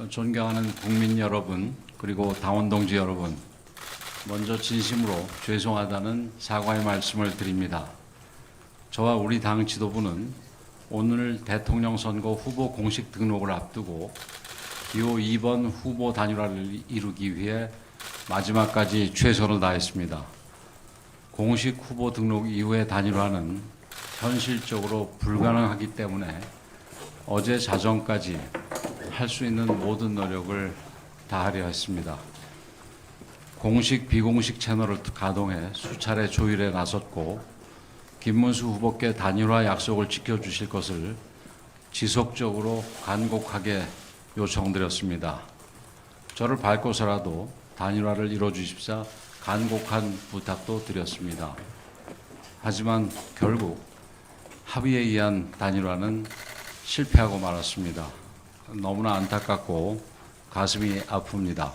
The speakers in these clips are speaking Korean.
존경하는 국민 여러분, 그리고 당원 동지 여러분, 먼저 진심으로 죄송하다는 사과의 말씀을 드립니다. 저와 우리 당 지도부는 오늘 대통령 선거 후보 공식 등록을 앞두고 기호 2번 후보 단일화를 이루기 위해 마지막까지 최선을 다했습니다. 공식 후보 등록 이후의 단일화는 현실적으로 불가능하기 때문에 어제 자정까지 할 수 있는 모든 노력을 다하려 했습니다. 공식, 비공식 채널을 가동해 수차례 조율에 나섰고 김문수 후보께 단일화 약속을 지켜주실 것을 지속적으로 간곡하게 요청드렸습니다. 저를 밟고서라도 단일화를 이뤄주십사 간곡한 부탁도 드렸습니다. 하지만 결국 합의에 의한 단일화는 실패하고 말았습니다. 너무나 안타깝고 가슴이 아픕니다.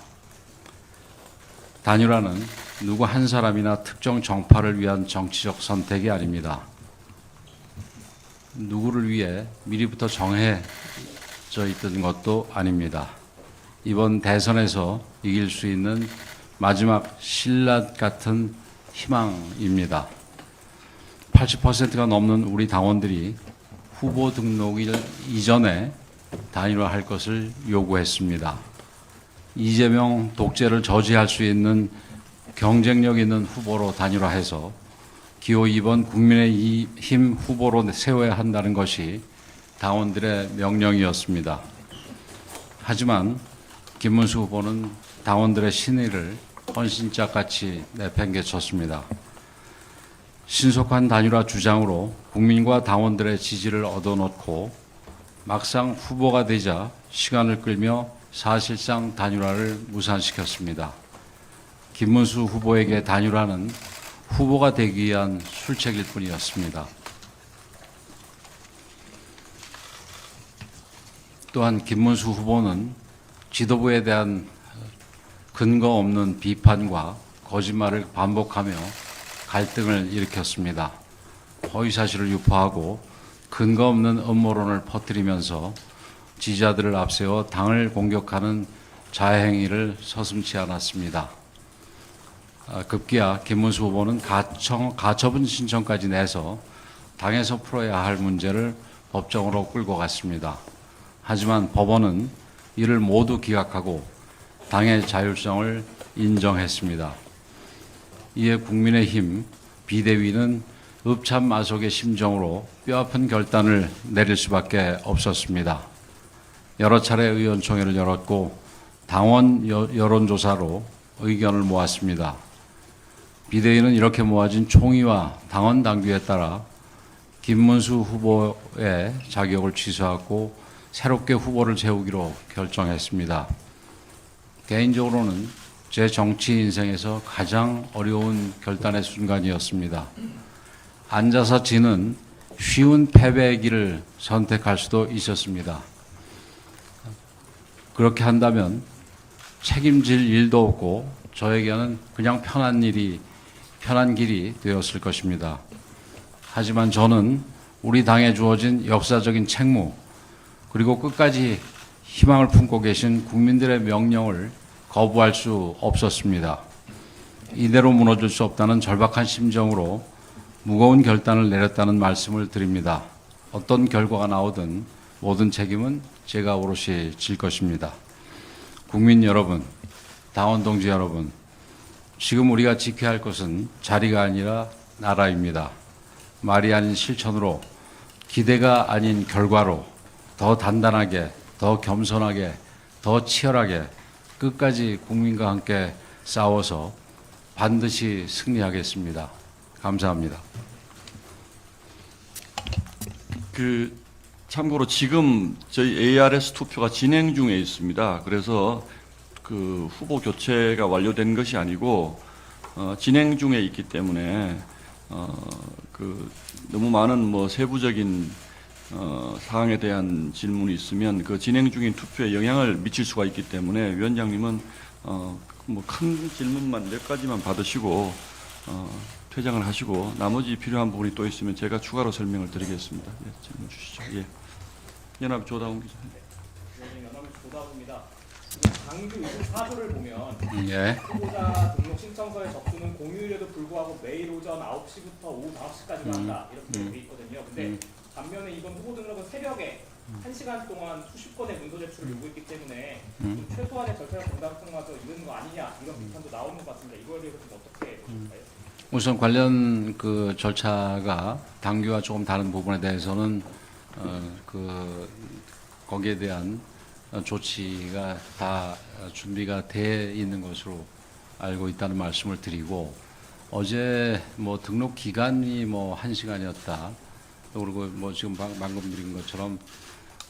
단일화는 누구 한 사람이나 특정 정파를 위한 정치적 선택이 아닙니다. 누구를 위해 미리부터 정해져 있던 것도 아닙니다. 이번 대선에서 이길 수 있는 마지막 신라 같은 희망입니다. 80%가 넘는 우리 당원들이 후보 등록일 이전에 단일화할 것을 요구했습니다. 이재명 독재를 저지할 수 있는 경쟁력 있는 후보로 단일화해서 기호 2번 국민의힘 후보로 세워야 한다는 것이 당원들의 명령이었습니다. 하지만 김문수 후보는 당원들의 신의를 헌신짝같이 내팽개쳤습니다. 신속한 단일화 주장으로 국민과 당원들의 지지를 얻어놓고 막상 후보가 되자 시간을 끌며 사실상 단일화를 무산시켰습니다. 김문수 후보에게 단일화는 후보가 되기 위한 술책일 뿐이었습니다. 또한 김문수 후보는 지도부에 대한 근거 없는 비판과 거짓말을 반복하며 갈등을 일으켰습니다. 허위사실을 유포하고 근거 없는 음모론을 퍼뜨리면서 지지자들을 앞세워 당을 공격하는 자해행위를 서슴지 않았습니다. 급기야 김문수 후보는 가처분 신청까지 내서 당에서 풀어야 할 문제를 법정으로 끌고 갔습니다. 하지만 법원은 이를 모두 기각하고 당의 자율성을 인정했습니다. 이에 국민의힘 비대위는 읍참마속의 심정으로 뼈아픈 결단을 내릴 수밖에 없었습니다. 여러 차례 의원총회를 열었고 당원 여론조사로 의견을 모았습니다. 비대위는 이렇게 모아진 총의와 당원 당규에 따라 김문수 후보의 자격을 취소하고 새롭게 후보를 세우기로 결정했습니다. 개인적으로는 제 정치 인생에서 가장 어려운 결단의 순간이었습니다. 앉아서 지는 쉬운 패배의 길을 선택할 수도 있었습니다. 그렇게 한다면 책임질 일도 없고 저에게는 그냥 편한 길이 되었을 것입니다. 하지만 저는 우리 당에 주어진 역사적인 책무 그리고 끝까지 희망을 품고 계신 국민들의 명령을 거부할 수 없었습니다. 이대로 무너질 수 없다는 절박한 심정으로 무거운 결단을 내렸다는 말씀을 드립니다. 어떤 결과가 나오든 모든 책임은 제가 오롯이 질 것입니다. 국민 여러분, 당원 동지 여러분, 지금 우리가 지켜야 할 것은 자리가 아니라 나라입니다. 말이 아닌 실천으로, 기대가 아닌 결과로 더 단단하게, 더 겸손하게, 더 치열하게 끝까지 국민과 함께 싸워서 반드시 승리하겠습니다. 감사합니다. 참고로 지금 저희 ARS 투표가 진행 중에 있습니다. 그래서 그 후보 교체가 완료된 것이 아니고 진행 중에 있기 때문에 너무 많은 세부적인 사항에 대한 질문이 있으면 그 진행 중인 투표에 영향을 미칠 수가 있기 때문에 위원장님은 큰 질문만 몇 가지만 받으시고 퇴장을 하시고 나머지 필요한 부분이 또 있으면 제가 추가로 설명을 드리겠습니다. 예, 질문 주시죠. 예. 연합 조다운 기자. 조사입니다. 당규 24조를 보면 예. 후보자 등록 신청서의 접수는 공휴일에도 불구하고 매일 오전 9시부터 오후 5시까지 한다 이렇게 돼 있거든요. 근데 반면에 이번 후보 등록은 새벽에 1시간 동안 수십 건의 문서 제출을 요구했기 때문에 좀 최소한의 절차가 공당성마저 이르는 거 아니냐 이런 비판도 나오는 것 같습니다. 이거에 대해서 좀 어떻게 보실까요? 우선 관련 그 절차가 당규와 조금 다른 부분에 대해서는 거기에 대한 조치가 다 준비가 돼 있는 것으로 알고 있다는 말씀을 드리고, 어제 뭐 등록 기간이 뭐 1시간이었다. 그리고 뭐 지금 방금 드린 것처럼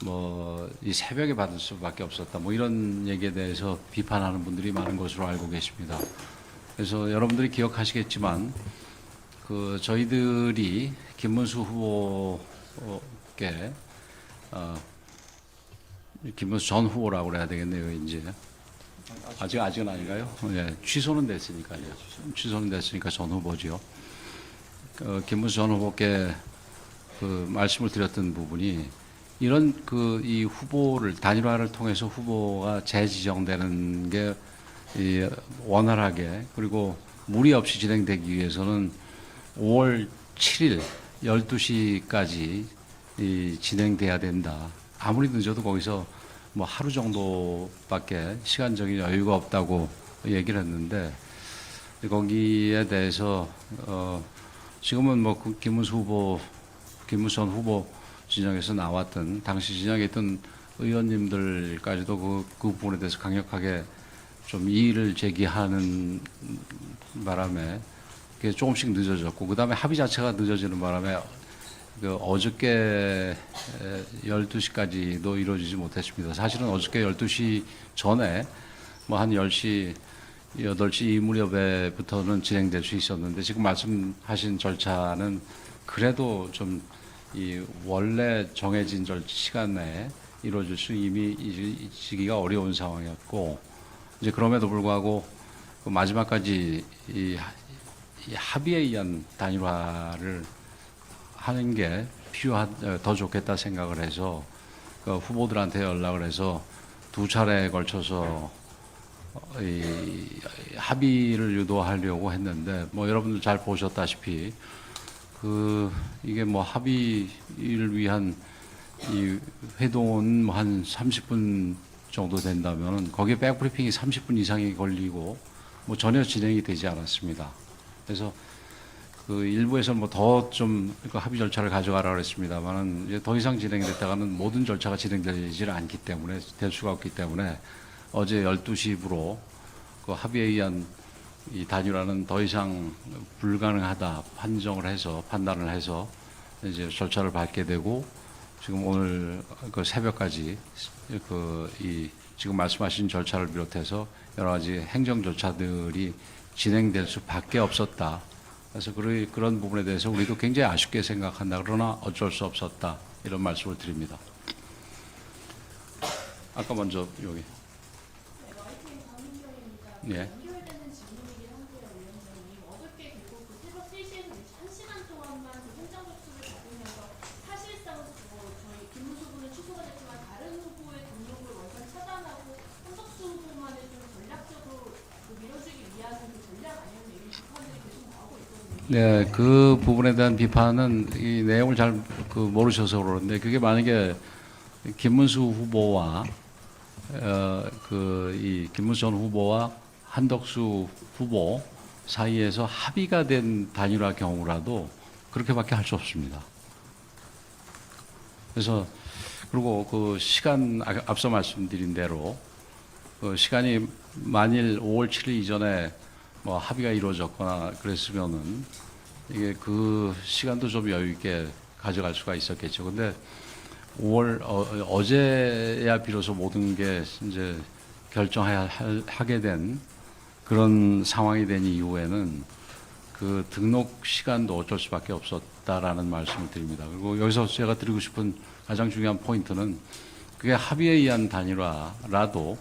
뭐 이 새벽에 받을 수밖에 없었다. 뭐 이런 얘기에 대해서 비판하는 분들이 많은 것으로 알고 계십니다. 그래서 여러분들이 기억하시겠지만 그 저희들이 김문수 후보께 김문수 전 후보라고 그래야 되겠네요. 이제 아직은 아닌가요? 예, 취소는 됐으니까요. 취소는 됐으니까 전 후보지요. 김문수 전 후보께 그 말씀을 드렸던 부분이 이런 이 후보를 단일화를 통해서 후보가 재지정되는 게 이 원활하게 그리고 무리 없이 진행되기 위해서는 5월 7일 12시까지 진행돼야 된다. 아무리 늦어도 거기서 뭐 하루 정도밖에 시간적인 여유가 없다고 얘기를 했는데, 거기에 대해서 지금은 뭐 김문수 전 후보 진영에서 나왔던 당시 진영에 있던 의원님들까지도 그 부분에 대해서 강력하게 좀 이의를 제기하는 바람에 그게 조금씩 늦어졌고, 그 다음에 합의 자체가 늦어지는 바람에 어저께 12시까지도 이루어지지 못했습니다. 사실은 어저께 12시 전에 뭐 한 10시, 8시 이 무렵에부터는 진행될 수 있었는데, 지금 말씀하신 절차는 그래도 좀 이 원래 정해진 시간 내에 이루어질 수 이미 시기가 어려운 상황이었고, 이제 그럼에도 불구하고 그 마지막까지 이 합의에 의한 단일화를 하는 게 더 좋겠다 생각을 해서 그 후보들한테 연락을 해서 두 차례에 걸쳐서 이 합의를 유도하려고 했는데, 뭐 여러분들 잘 보셨다시피 이게 뭐 합의를 위한 이 회동은 뭐 한 30분 정도 된다면은 거기에 백브리핑이 30분 이상이 걸리고 뭐 전혀 진행이 되지 않았습니다. 그래서 일부에서 뭐 더 좀 합의 절차를 가져가라 그랬습니다만은 이제 더 이상 진행됐다가는 모든 절차가 진행되지 않기 때문에 될 수가 없기 때문에 어제 12시부로 그 합의에 의한 이 단일화는 더 이상 불가능하다 판단을 해서 이제 절차를 밟게 되고, 지금 오늘 그 새벽까지 지금 말씀하신 절차를 비롯해서 여러 가지 행정 절차들이 진행될 수밖에 없었다. 그래서 그런 부분에 대해서 우리도 굉장히 아쉽게 생각한다. 그러나 어쩔 수 없었다. 이런 말씀을 드립니다. 아까 먼저 여기. 예. 연결되는 질문이긴 한데요, 위원장님. 어저께 결국 새벽 3시에서 1시간 동안만 현장 접수를 받으면서 사실상 저희 김문수 후보는 취소가 됐지만 다른 후보의 등록을 완전 차단하고 한덕수 후보만을 좀 전략적으로 밀어주기 위한 전략 아니었냐 이런 비판들이 계속 나오고 있거든요. 네, 그 부분에 대한 비판은 이 내용을 잘 모르셔서 그러는데, 그게 만약에 김문수 후보와 이 김문수 전 후보와 한덕수 후보 사이에서 합의가 된 단일화 경우라도 그렇게밖에 할 수 없습니다. 그래서 그리고 그 시간 앞서 말씀드린 대로 그 시간이 만일 5월 7일 이전에 뭐 합의가 이루어졌거나 그랬으면은 이게 그 시간도 좀 여유 있게 가져갈 수가 있었겠죠. 근데 어제야 비로소 모든 게 이제 하게 된 그런 상황이 된 이후에는 그 등록 시간도 어쩔 수밖에 없었다라는 말씀을 드립니다. 그리고 여기서 제가 드리고 싶은 가장 중요한 포인트는 그게 합의에 의한 단일화라도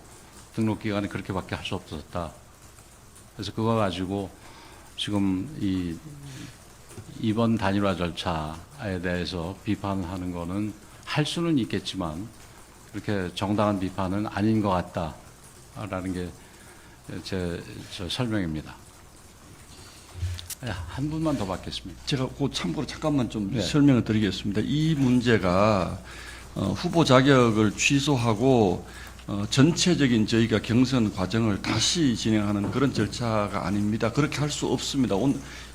등록 기간이 그렇게밖에 할 수 없었다. 그래서 그거 가지고 지금 이번 단일화 절차에 대해서 비판하는 거는 할 수는 있겠지만 그렇게 정당한 비판은 아닌 것 같다라는 게 제 설명입니다. 한 분만 더 받겠습니다. 제가 그 참고로 잠깐만 좀 네. 설명을 드리겠습니다. 이 문제가 후보 자격을 취소하고 전체적인 저희가 경선 과정을 다시 진행하는 그런 절차가 아닙니다. 그렇게 할 수 없습니다.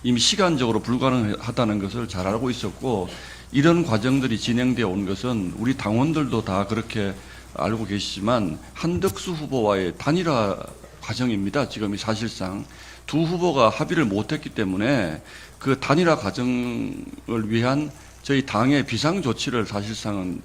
이미 시간적으로 불가능하다는 것을 잘 알고 있었고, 이런 과정들이 진행되어 온 것은 우리 당원들도 다 그렇게 알고 계시지만 한덕수 후보와의 단일화 과정입니다. 지금 사실상 두 후보가 합의를 못했기 때문에 그 단일화 과정을 위한 저희 당의 비상 조치를 사실상은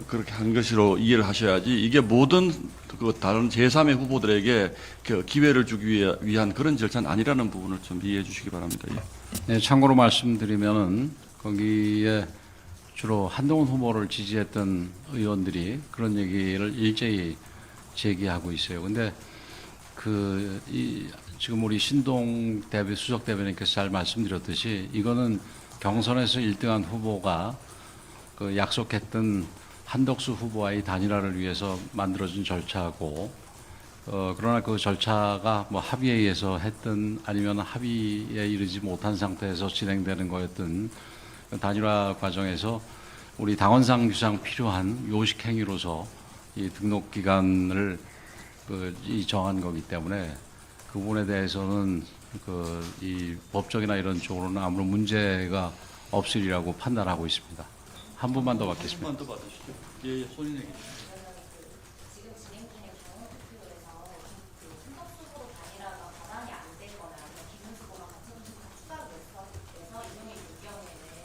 그렇게 한 것으로 이해를 하셔야지, 이게 모든 그 다른 제3의 후보들에게 그 기회를 주기 위한 그런 절차는 아니라는 부분을 좀 이해해 주시기 바랍니다. 예. 네, 참고로 말씀드리면은 거기에 주로 한동훈 후보를 지지했던 의원들이 그런 얘기를 일제히 제기하고 있어요. 근데 지금 우리 신동 수석 대변인께서 잘 말씀드렸듯이 이거는 경선에서 1등한 후보가 그 약속했던 한덕수 후보와의 단일화를 위해서 만들어진 절차고, 그러나 그 절차가 뭐 합의에 의해서 했든 아니면 합의에 이르지 못한 상태에서 진행되는 거였든 단일화 과정에서 우리 당원상 규상 필요한 요식 행위로서 이 등록 기간을 정한 거기 때문에 그 부분에 대해서는 이 법적이나 이런 쪽으로는 아무런 문제가 없으리라고 판단하고 있습니다. 한 분만 더 받겠습니다. 한번 더 받으시죠. 예, 손인혜 기자. 지금 진행 중인 당원 투표에서 그 한덕수 후보 단일화가 과반이 안 되거나 아니면 김문수 후보가 같은 후보가 추가로 내서 인용이 될 경우에는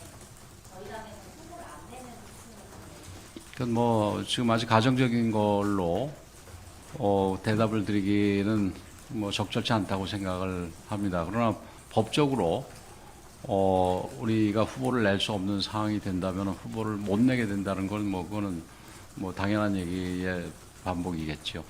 저희 당에서는 후보를 안 내는 수는 그건 뭐 지금 아직 가정적인 걸로 대답을 드리기는 뭐 적절치 않다고 생각을 합니다. 그러나 법적으로 우리가 후보를 낼 수 없는 상황이 된다면 후보를 못 내게 된다는 건 뭐 그거는 뭐 당연한 얘기의 반복이겠죠.